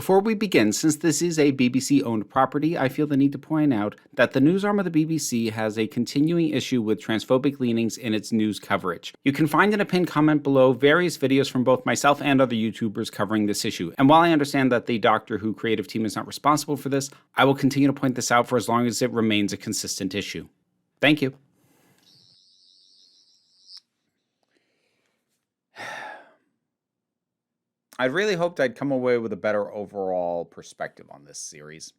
Before we begin, since this is a BBC-owned property, I feel the need to point out that the news arm of the BBC has a continuing issue with transphobic leanings in its news coverage. You can find in a pinned comment below various videos from both myself and other YouTubers covering this issue. And while I understand that the Doctor Who creative team is not responsible for this, I will continue to point this out for as long as it remains a consistent issue. Thank you. I really hoped I'd come away with a better overall perspective on this series.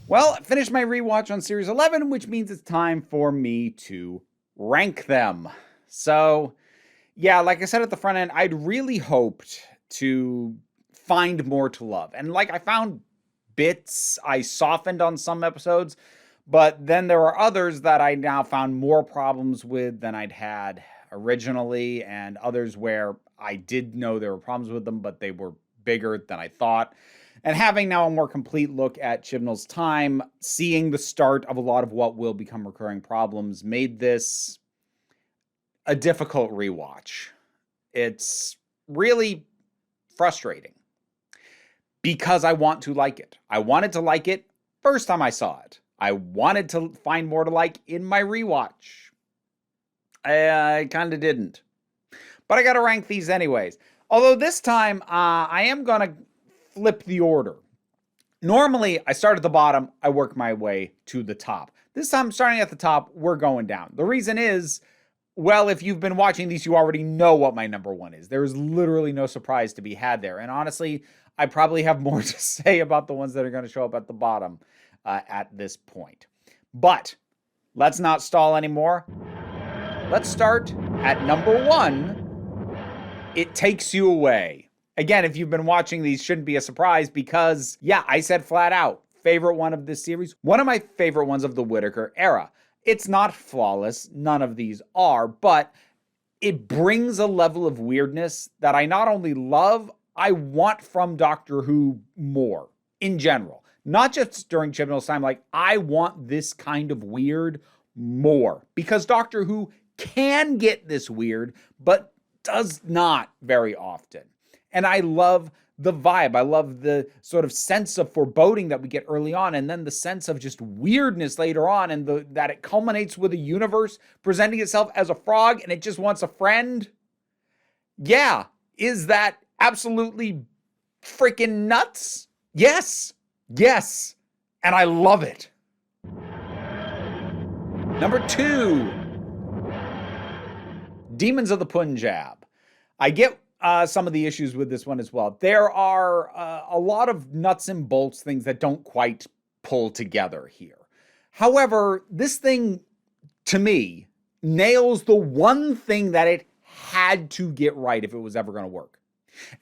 Well, I finished my rewatch on Series 11, which means it's time for me to rank them. So, yeah, like I said at the front end, I'd really hoped to find more to love. And like I found bits, I softened on some episodes, but then there are others that I now found more problems with than I'd had originally, and others where I did know there were problems with them, but they were bigger than I thought. And having now a more complete look at Chibnall's time, seeing the start of a lot of what will become recurring problems made this a difficult rewatch. It's really frustrating because I want to like it. I wanted to like it first time I saw it. I wanted to find more to like in my rewatch. I kind of didn't. But I got to rank these anyways. Although this time, I am going to flip the order. Normally, I start at the bottom, I work my way to the top. This time, starting at the top, we're going down. The reason is, well, if you've been watching these, you already know what my number one is. There is literally no surprise to be had there. And honestly, I probably have more to say about the ones that are going to show up at the bottom at this point. But let's not stall anymore. Let's start at number one. It Takes You Away. Again, if you've been watching these, shouldn't be a surprise because, yeah, I said flat out, favorite one of this series. One of my favorite ones of the Whittaker era. It's not flawless. None of these are, but it brings a level of weirdness that I not only love, I want from Doctor Who more in general. Not just during Chibnall's time, like I want this kind of weird more because Doctor Who can get this weird, but does not very often. And I love the vibe. I love the sort of sense of foreboding that we get early on, and then the sense of just weirdness later on, and that it culminates with a universe presenting itself as a frog and it just wants a friend. Yeah, is that absolutely freaking nuts? Yes. Yes. And I love it. Number two, Demons of the Punjab. I get some of the issues with this one as well. There are a lot of nuts and bolts things that don't quite pull together here. However, this thing, to me, nails the one thing that it had to get right if it was ever going to work.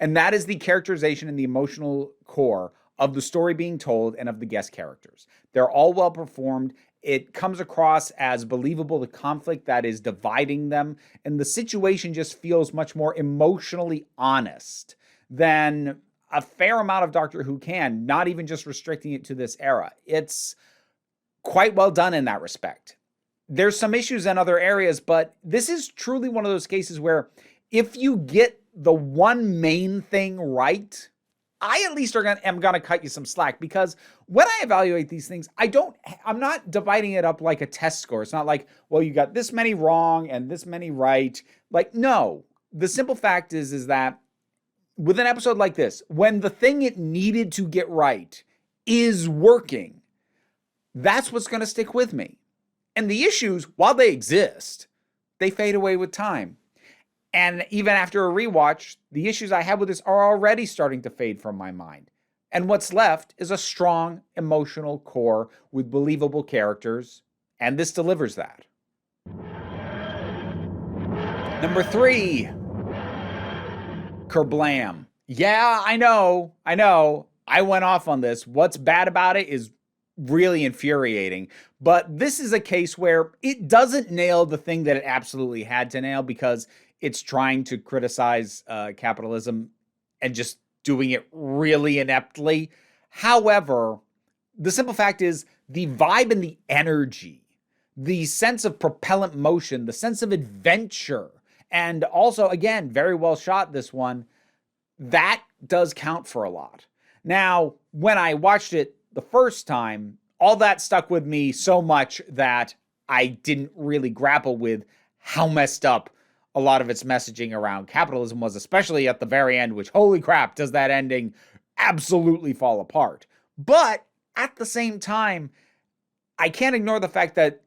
And that is the characterization and the emotional core of the story being told and of the guest characters. They're all well performed. It comes across as believable, the conflict that is dividing them, and the situation just feels much more emotionally honest than a fair amount of Doctor Who can, not even just restricting it to this era. It's quite well done in that respect. There's some issues in other areas, but this is truly one of those cases where if you get the one main thing right, I at least am going to cut you some slack because when I evaluate these things, I'm not dividing it up like a test score. It's not like, well, you got this many wrong and this many right. Like, no, the simple fact is that with an episode like this, when the thing it needed to get right is working, that's what's going to stick with me. And the issues, while they exist, they fade away with time. And even after a rewatch, the issues I have with this are already starting to fade from my mind. And what's left is a strong emotional core with believable characters, and this delivers that. Number three, Kerblam. Yeah, I know. I went off on this. What's bad about it is really infuriating. But this is a case where it doesn't nail the thing that it absolutely had to nail because it's trying to criticize capitalism and just doing it really ineptly. However, the simple fact is the vibe and the energy, the sense of propellant motion, the sense of adventure, and also, again, very well shot, this one, that does count for a lot. Now, when I watched it the first time, all that stuck with me so much that I didn't really grapple with how messed up a lot of its messaging around capitalism was, especially at the very end, which, holy crap, does that ending absolutely fall apart. But at the same time, I can't ignore the fact that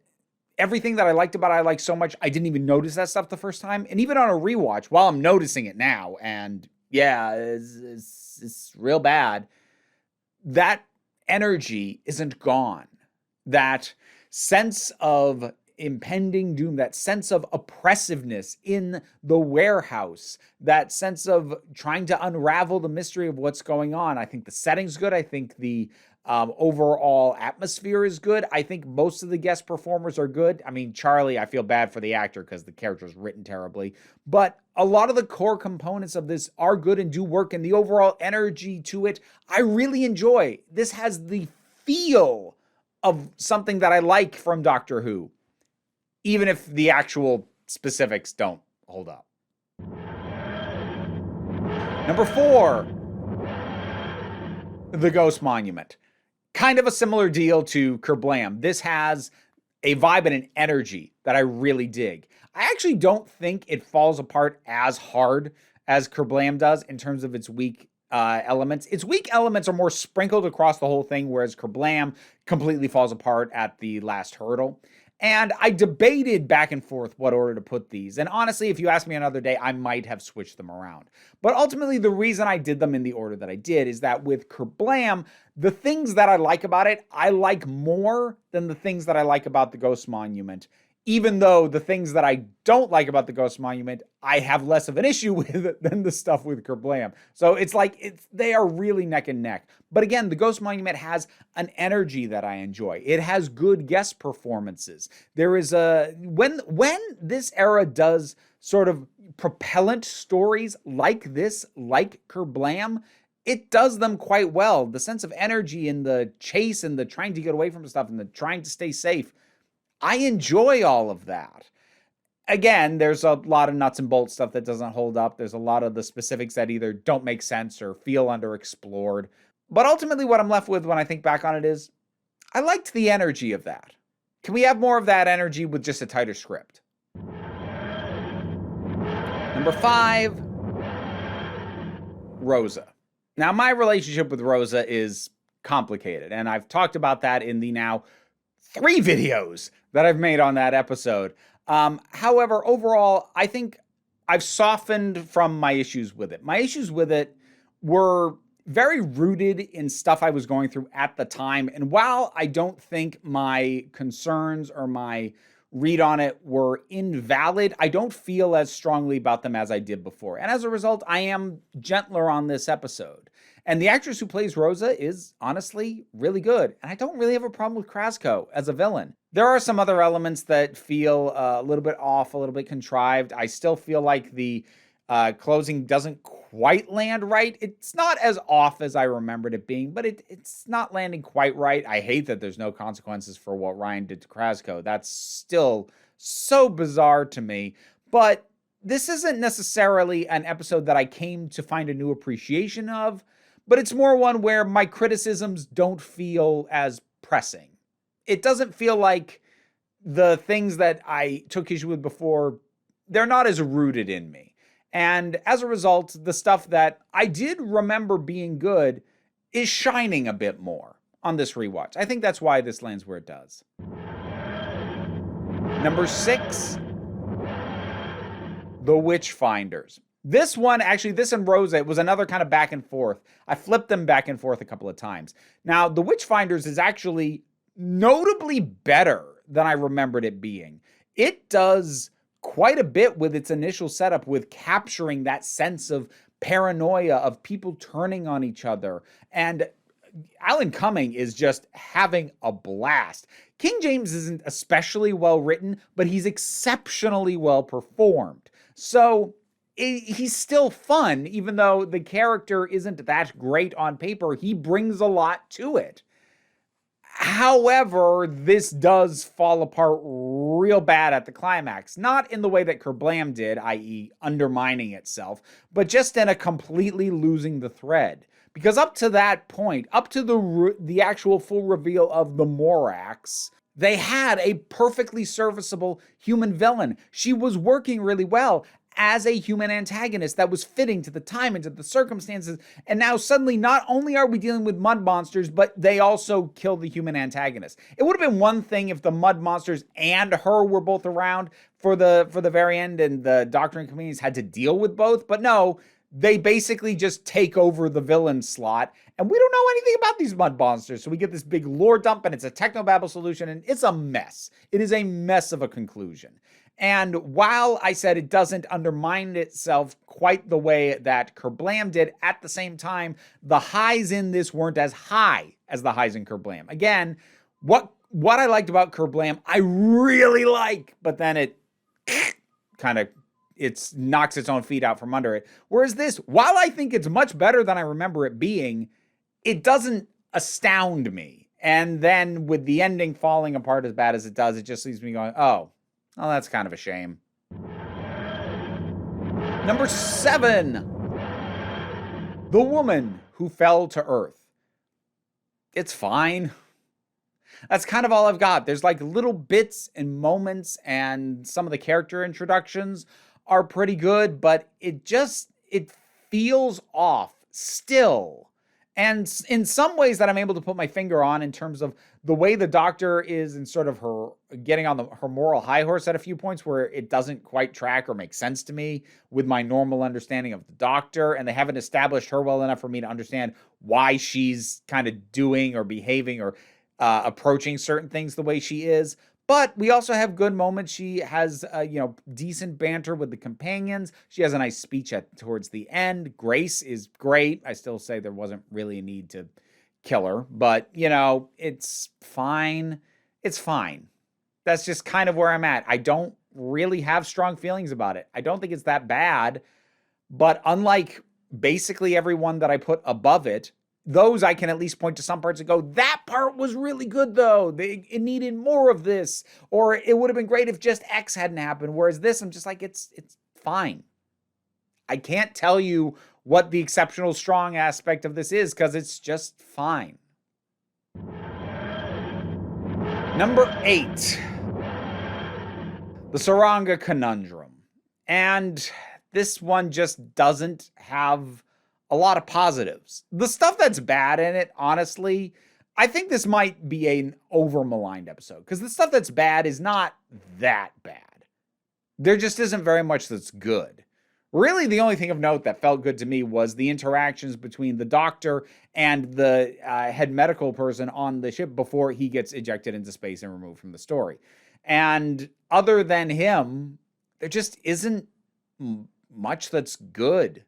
everything that I liked about it, I liked so much, I didn't even notice that stuff the first time. And even on a rewatch, while I'm noticing it now, and yeah, it's real bad, that energy isn't gone. That sense of impending doom, that sense of oppressiveness in the warehouse, that sense of trying to unravel the mystery of what's going on. I think the setting's good. I think the overall atmosphere is good. I think most of the guest performers are good. I mean, Charlie, I feel bad for the actor because the character is written terribly, but a lot of the core components of this are good and do work, and the overall energy to it, I really enjoy. This has the feel of something that I like from Doctor Who, even if the actual specifics don't hold up. Number 4, The Ghost Monument. Kind of a similar deal to Kerblam. This has a vibe and an energy that I really dig. I actually don't think it falls apart as hard as Kerblam does in terms of its weak elements. Its weak elements are more sprinkled across the whole thing, whereas Kerblam completely falls apart at the last hurdle. And I debated back and forth what order to put these. And honestly, if you asked me another day, I might have switched them around. But ultimately, the reason I did them in the order that I did is that with Kerblam, the things that I like about it, I like more than the things that I like about the Ghost Monument. Even though the things that I don't like about the Ghost Monument, I have less of an issue with than the stuff with Kerblam. So it's like, they are really neck and neck. But again, the Ghost Monument has an energy that I enjoy. It has good guest performances. There is when this era does sort of propellant stories like this, like Kerblam, it does them quite well. The sense of energy in the chase and the trying to get away from stuff and the trying to stay safe, I enjoy all of that. Again, there's a lot of nuts and bolts stuff that doesn't hold up. There's a lot of the specifics that either don't make sense or feel underexplored. But ultimately, what I'm left with when I think back on it is, I liked the energy of that. Can we have more of that energy with just a tighter script? Number 5, Rosa. Now, my relationship with Rosa is complicated, and I've talked about that in the now 3 videos that I've made on that episode. However, overall, I think I've softened from my issues with it. My issues with it were very rooted in stuff I was going through at the time. And while I don't think my concerns or my read on it were invalid, I don't feel as strongly about them as I did before. And as a result, I am gentler on this episode. And the actress who plays Rosa is honestly really good. And I don't really have a problem with Krasko as a villain. There are some other elements that feel a little bit off, a little bit contrived. I still feel like the closing doesn't quite land right. It's not as off as I remembered it being, but it's not landing quite right. I hate that there's no consequences for what Ryan did to Krasko. That's still so bizarre to me. But this isn't necessarily an episode that I came to find a new appreciation of, but it's more one where my criticisms don't feel as pressing. It doesn't feel like the things that I took issue with before, they're not as rooted in me. And as a result, the stuff that I did remember being good is shining a bit more on this rewatch. I think that's why this lands where it does. Number 6, The Witchfinders. This one, actually, this and Rosa, it was another kind of back and forth. I flipped them back and forth a couple of times. Now, The Witchfinders is actually notably better than I remembered it being. It does quite a bit with its initial setup with capturing that sense of paranoia, of people turning on each other. And Alan Cumming is just having a blast. King James isn't especially well written, but he's exceptionally well performed. So he's still fun, even though the character isn't that great on paper. He brings a lot to it. However, this does fall apart real bad at the climax. Not in the way that Kerblam did, i.e. undermining itself, but just in a completely losing the thread. Because up to that point, up to the actual full reveal of the Morax, they had a perfectly serviceable human villain. She was working really well as a human antagonist that was fitting to the time and to the circumstances. And now suddenly, not only are we dealing with mud monsters, but they also kill the human antagonist. It would have been one thing if the mud monsters and her were both around for the very end, and the Doctor and Companions had to deal with both. But no, they basically just take over the villain slot, and we don't know anything about these mud monsters. So we get this big lore dump, and it's a technobabble solution, and it's a mess. It is a mess of a conclusion. And while I said it doesn't undermine itself quite the way that Kerblam did, at the same time, the highs in this weren't as high as the highs in Kerblam. Again, what I liked about Kerblam, I really like, but then it kind of knocks its own feet out from under it. Whereas this, while I think it's much better than I remember it being, it doesn't astound me. And then with the ending falling apart as bad as it does, it just leaves me going, oh, that's kind of a shame. Number 7. The Woman Who Fell to Earth. It's fine. That's kind of all I've got. There's like little bits and moments, and some of the character introductions are pretty good, but it feels off still. And in some ways that I'm able to put my finger on, in terms of the way the Doctor is in sort of her getting on her moral high horse at a few points where it doesn't quite track or make sense to me with my normal understanding of the Doctor, and they haven't established her well enough for me to understand why she's kind of doing or behaving or approaching certain things the way she is. But we also have good moments. She has, decent banter with the companions. She has a nice speech towards the end. Grace is great. I still say there wasn't really a need to kill her, but it's fine. It's fine. That's just kind of where I'm at. I don't really have strong feelings about it. I don't think it's that bad, but unlike basically everyone that I put above it, those I can at least point to some parts and go, that part was really good though. It needed more of this, or it would have been great if just X hadn't happened. Whereas this, I'm just like, it's fine. I can't tell you what the exceptional strong aspect of this is, because it's just fine. Number 8. The Saranga Conundrum. And this one just doesn't have a lot of positives. The stuff that's bad in it, honestly, I think this might be an over-maligned episode, because the stuff that's bad is not that bad. There just isn't very much that's good. Really, the only thing of note that felt good to me was the interactions between the Doctor and the head medical person on the ship before he gets ejected into space and removed from the story. And other than him, there just isn't much that's good.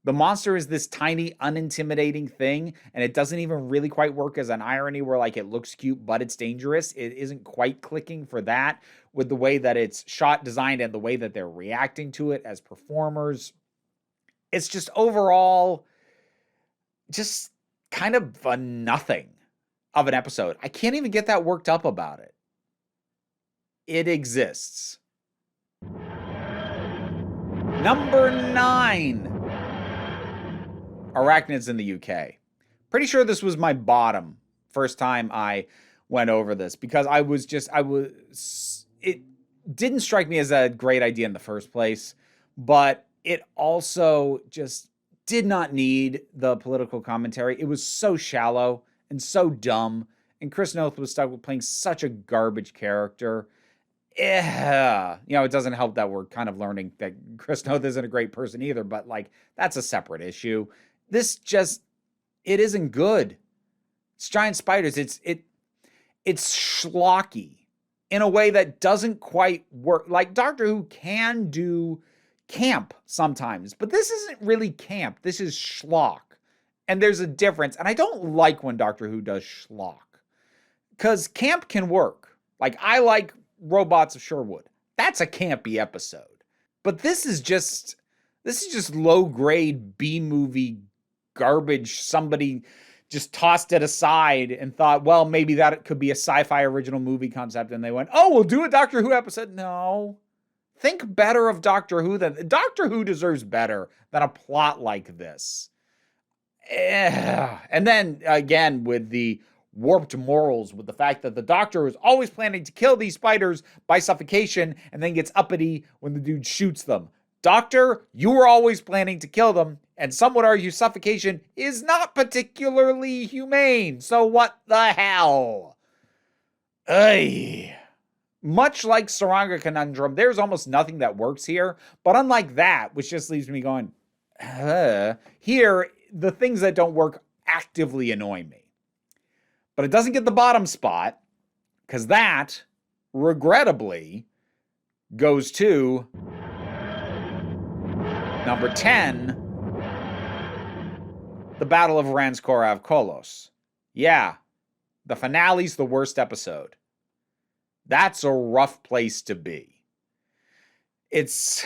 The monster is this tiny, unintimidating thing, and it doesn't even really quite work as an irony where, like, it looks cute, but it's dangerous. It isn't quite clicking for that with the way that it's shot, designed, and the way that they're reacting to it as performers. It's just overall just kind of a nothing of an episode. I can't even get that worked up about it. It exists. Number 9. Arachnids in the UK. Pretty sure this was my bottom first time I went over this, because it didn't strike me as a great idea in the first place, but it also just did not need the political commentary. It was so shallow and so dumb, and Chris Noth was stuck with playing such a garbage character. It doesn't help that we're kind of learning that Chris Noth isn't a great person either, but like, that's a separate issue. This just, it isn't good. It's giant spiders. It's schlocky in a way that doesn't quite work. Like, Doctor Who can do camp sometimes, but this isn't really camp. This is schlock. And there's a difference. And I don't like when Doctor Who does schlock, because camp can work. Like, I like Robots of Sherwood. That's a campy episode. But this is just This is just low-grade B-movie garbage. Somebody just tossed it aside and thought, well, maybe that could be a sci-fi original movie concept. And they went, oh, we'll do a Doctor Who episode. No. Think better of Doctor Who. Doctor Who deserves better than a plot like this. And then, again, with the warped morals, with the fact that the Doctor is always planning to kill these spiders by suffocation and then gets uppity when the dude shoots them. Doctor, you were always planning to kill them, and some would argue suffocation is not particularly humane. So what the hell? Ay. Much like Saranga Conundrum, there's almost nothing that works here. But unlike that, which just leaves me going, here, the things that don't work actively annoy me. But it doesn't get the bottom spot, because that, regrettably, goes to number 10, the Battle of Ranskorav Kolos. Yeah, the finale's the worst episode. That's a rough place to be. It's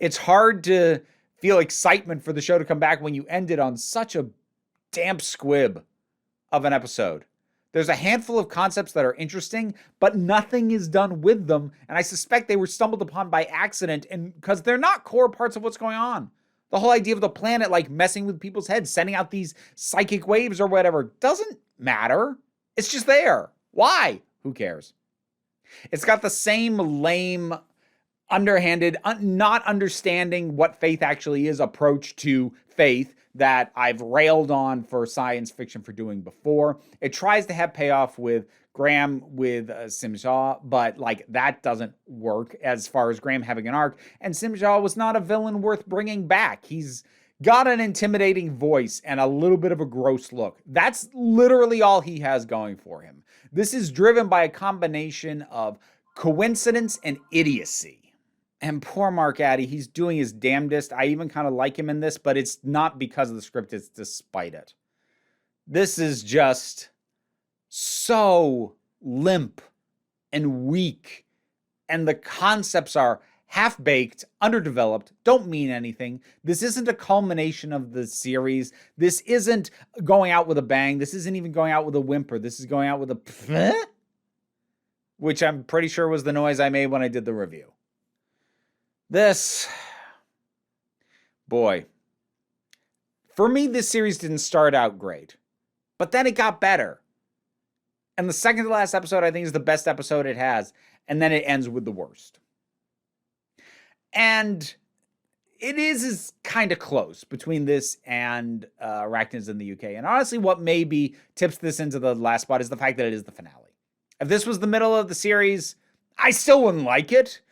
hard to feel excitement for the show to come back when you ended on such a damp squib of an episode. There's a handful of concepts that are interesting, but nothing is done with them, and I suspect they were stumbled upon by accident, and because they're not core parts of what's going on. The whole idea of the planet like messing with people's heads, sending out these psychic waves or whatever, doesn't matter. It's just there. Why? Who cares? It's got the same lame, underhanded, not understanding what faith actually is approach to faith that I've railed on for science fiction for doing before. It tries to have payoff with Graham with Simshaw, but like that doesn't work as far as Graham having an arc. And Simshaw was not a villain worth bringing back. He's got an intimidating voice and a little bit of a gross look. That's literally all he has going for him. This is driven by a combination of coincidence and idiocy. And poor Mark Addy, he's doing his damnedest. I even kind of like him in this, but it's not because of the script, it's despite it. This is just so limp and weak. And the concepts are half-baked, underdeveloped, don't mean anything. This isn't a culmination of the series. This isn't going out with a bang. This isn't even going out with a whimper. This is going out with a which I'm pretty sure was the noise I made when I did the review. This, boy, for me, this series didn't start out great, but then it got better. And the second to last episode, I think, is the best episode it has, and then it ends with the worst. And it is kind of close between this and Arachnids in the UK. And honestly, what maybe tips this into the last spot is the fact that it is the finale. If this was the middle of the series, I still wouldn't like it.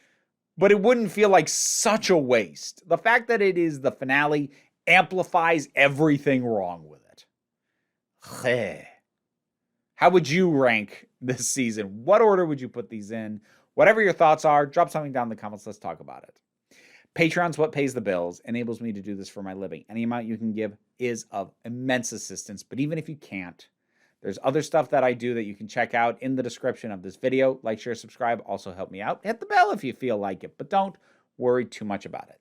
But it wouldn't feel like such a waste. The fact that it is the finale amplifies everything wrong with it. How would you rank this season? What order would you put these in? Whatever your thoughts are, drop something down in the comments. Let's talk about it. Patreon's what pays the bills, enables me to do this for my living. Any amount you can give is of immense assistance. But even if you can't, there's other stuff that I do that you can check out in the description of this video. Like, share, subscribe. Also help me out. Hit the bell if you feel like it, but don't worry too much about it.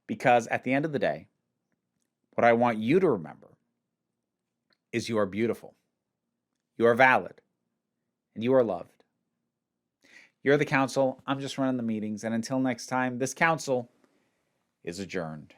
Because at the end of the day, what I want you to remember is you are beautiful. You are valid. And you are loved. You're the council. I'm just running the meetings. And until next time, this council is adjourned.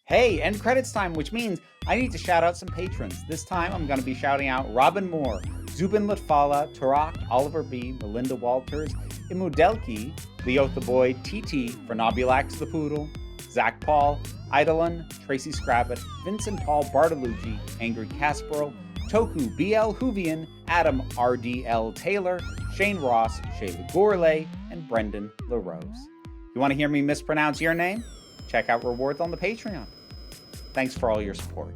Hey, end credits time, which means I need to shout out some patrons. This time I'm going to be shouting out Robin Moore, Zubin Lutfala, Tarak, Oliver B., Melinda Walters, Imudelki, Leo the Boy, TT, Fernobulax the Poodle, Zach Paul, Eidolon, Tracy Scrappett, Vincent Paul Bartolucci, Angry Kasparel, Toku BL Hoovian, Adam RDL Taylor, Shane Ross, Shayla Gourlay, and Brendan LaRose. You want to hear me mispronounce your name? Check out rewards on the Patreon. Thanks for all your support.